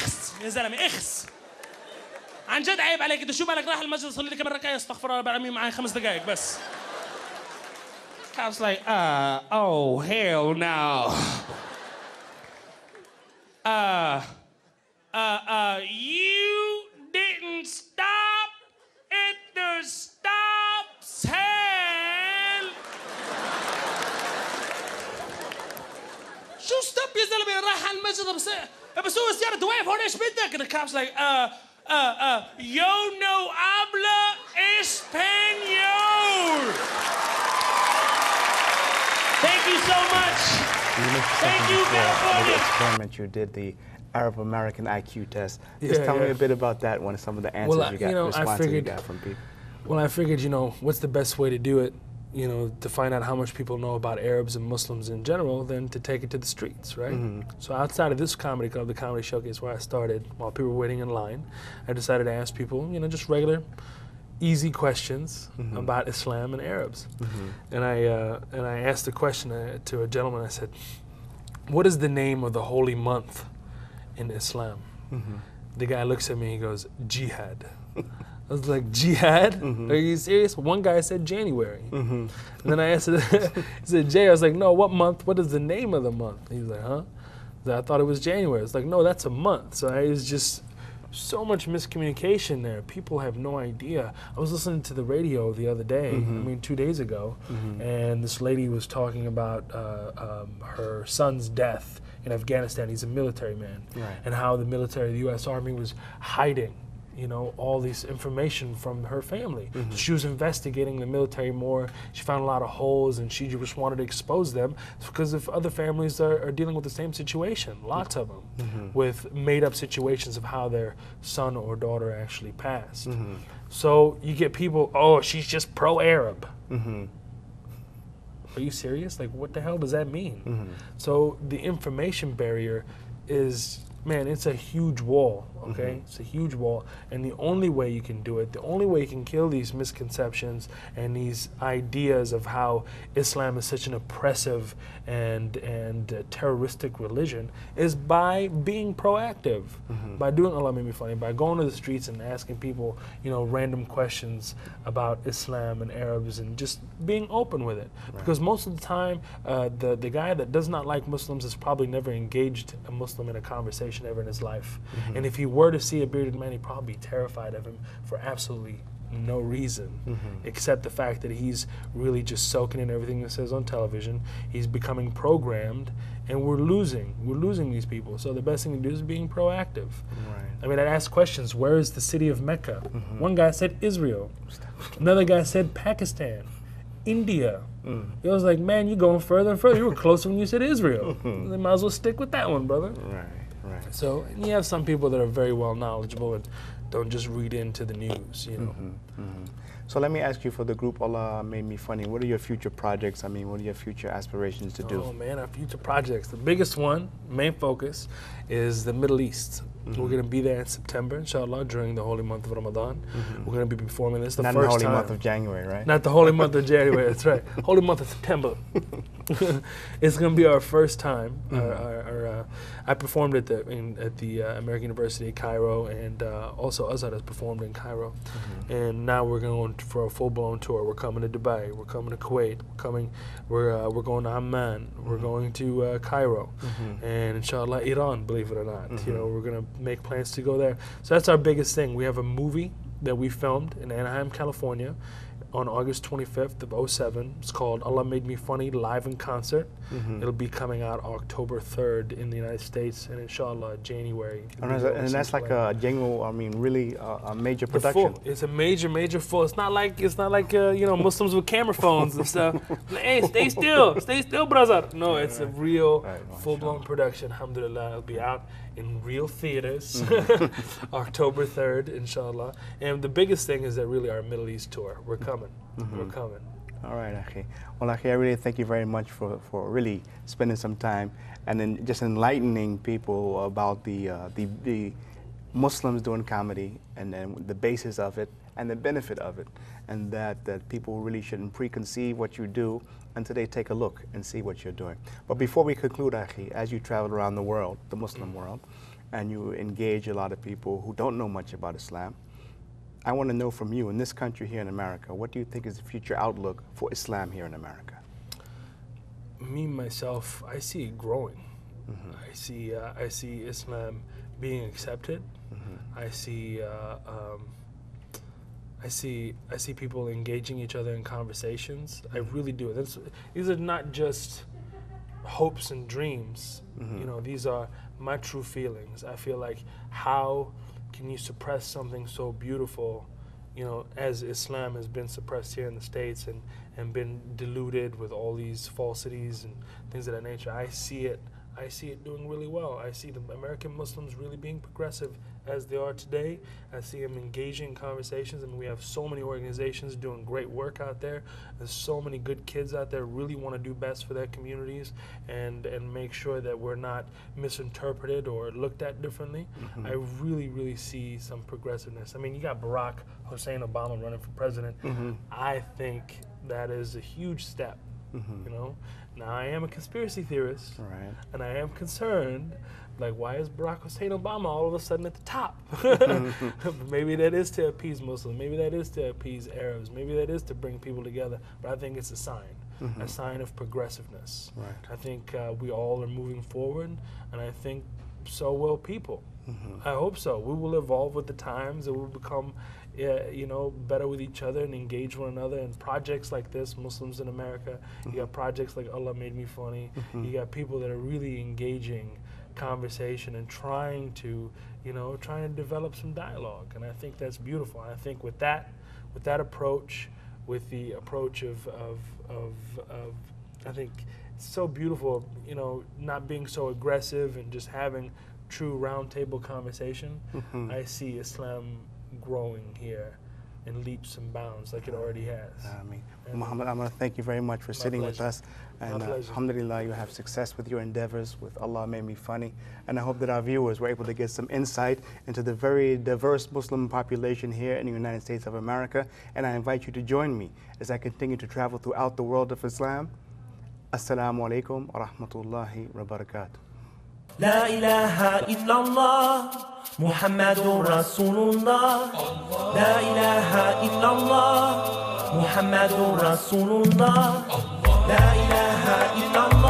اخس يا زلمه اخس. عن جد عيب عليك، انت شو بالك راح المسجد صلي لي كم ركعه استغفر الله بعمل معي 5 دقائق بس. I was like, oh hell no. You didn't stop at the stop sign. شو ستوب يا زلمه؟ راح على المسجد بسوق سيارة واقف هون ايش بدك؟ And the cop's like, yo no habla español. Thank you so much. Thank you, California. The experiment you did, the Arab American IQ test. Just tell me a bit about that one, some of the answers you got, responses you got from people. Well, I figured, what's the best way to do it, to find out how much people know about Arabs and Muslims in general, than to take it to the streets, right? So outside of this comedy club, the Comedy Showcase where I started, while people were waiting in line, I decided to ask people, just regular, easy questions about Islam and Arabs. And I asked the question to a gentleman. I said, what is the name of the holy month in Islam? The guy looks at me, he goes, jihad. I was like, jihad? Are you serious? One guy said January. And then I asked, he said Jay. I was like, no, what month? What is the name of the month? He was like, huh? I thought it was January. It's like, no, that's a month. So it was just so much miscommunication there. People have no idea. I was listening to the radio the other day, 2 days ago, and this lady was talking about her son's death in Afghanistan. He's a military man, and how the military, the U.S. Army, was hiding all this information from her family. So she was investigating the military more. She found a lot of holes, and she just wanted to expose them because if other families are dealing with the same situation, lots of them, with made-up situations of how their son or daughter actually passed. So you get people, oh, she's just pro-Arab. Are you serious? Like, what the hell does that mean? So the information barrier is, man, it's a huge wall, okay? It's a huge wall, and the only way you can do it, the only way you can kill these misconceptions and these ideas of how Islam is such an oppressive and terroristic religion is by being proactive, by doing Allah Made Me Funny, by going to the streets and asking people, random questions about Islam and Arabs and just being open with it. Because most of the time, the guy that does not like Muslims has probably never engaged a Muslim in a conversation ever in his life. And if he were to see a bearded man, he'd probably be terrified of him for absolutely no reason, except the fact that he's really just soaking in everything that says on television. He's becoming programmed, and we're losing these people. So the best thing to do is being proactive. I mean, I asked questions, where is the city of Mecca? One guy said Israel. Another guy said Pakistan, India. It was like, man, you're going further and further. You were closer when you said Israel. They might as well stick with that one, brother. So you have some people that are very well knowledgeable and don't just read into the news, So let me ask you, for the group Allah Made Me Funny, what are your future projects? I mean, what are your future aspirations to do? Oh man, our future projects. The biggest one, main focus, is the Middle East. We're going to be there in September, inshallah, during the holy month of Ramadan. We're going to be performing this the Not first the holy time. month of January, right? Not the holy month of January, that's right. Holy month of September. It's going to be our first time. I performed at the American University of Cairo, and also Azhar has performed in Cairo. And now we're going for a full-blown tour. We're coming to Dubai. We're coming to Kuwait. We're going to Amman. We're going to Cairo, and inshallah Iran. Believe it or not, we're going to make plans to go there. So that's our biggest thing. We have a movie that we filmed in Anaheim, California, on August 25th of 2007. It's called Allah Made Me Funny live in concert. It'll be coming out October 3rd in the United States, and inshallah January. And that's like a genuine, really a major production. It's a major full. It's not like Muslims with camera phones and stuff. Hey, stay still, brother. No, it's a real full-blown production. Alhamdulillah, it'll be out in real theaters October 3rd, inshallah. And the biggest thing is that really our Middle East tour. We're coming. We're coming. All right, Akhi. Well, Akhi, I really thank you very much for really spending some time and then just enlightening people about the Muslims doing comedy and then the basis of it and the benefit of it, and that people really shouldn't preconceive what you do until they take a look and see what you're doing. But before we conclude, Akhi, as you travel around the world, the Muslim world, and you engage a lot of people who don't know much about Islam. I want to know from you, in this country here in America, what do you think is the future outlook for Islam here in America? Me, myself, I see it growing. I see Islam being accepted. I see people engaging each other in conversations. I really do. These are not just hopes and dreams. You know, these are my true feelings. I feel like, how can you suppress something so beautiful, you know, as Islam has been suppressed here in the States and been diluted with all these falsities and things of that nature. I see it doing really well. I see the American Muslims really being progressive as they are today. I see them engaging in conversations. I mean, we have so many organizations doing great work out there. There's so many good kids out there who really want to do best for their communities and make sure that we're not misinterpreted or looked at differently. I really, really see some progressiveness. I mean, you got Barack Hussein Obama running for president. I think that is a huge step, you know? Now, I am a conspiracy theorist, and I am concerned, like, why is Barack Hussein Obama all of a sudden at the top? Maybe that is to appease Muslims, maybe that is to appease Arabs, maybe that is to bring people together, but I think it's a sign of progressiveness. I think we all are moving forward, and I think so will people. I hope so. We will evolve with the times, and we'll become you know, better with each other and engage one another. And projects like this, Muslims in America, you got projects like Allah Made Me Funny, you got people that are really engaging conversation and trying to develop some dialogue. And I think that's beautiful. I think with that approach, with the approach of I think it's so beautiful, you know, not being so aggressive and just having true roundtable conversation. I see Islam growing here in leaps and bounds like it already has. Muhammad, I want to thank you very much for sitting with us. And alhamdulillah, you have success with your endeavors with Allah Made Me Funny. And I hope that our viewers were able to get some insight into the very diverse Muslim population here in the United States of America. And I invite you to join me as I continue to travel throughout the world of Islam. Assalamu alaikum wa rahmatullahi wa barakatuh. لا إله إلا الله محمد رسول الله لا إله إلا الله محمد رسول الله لا إله إلا الله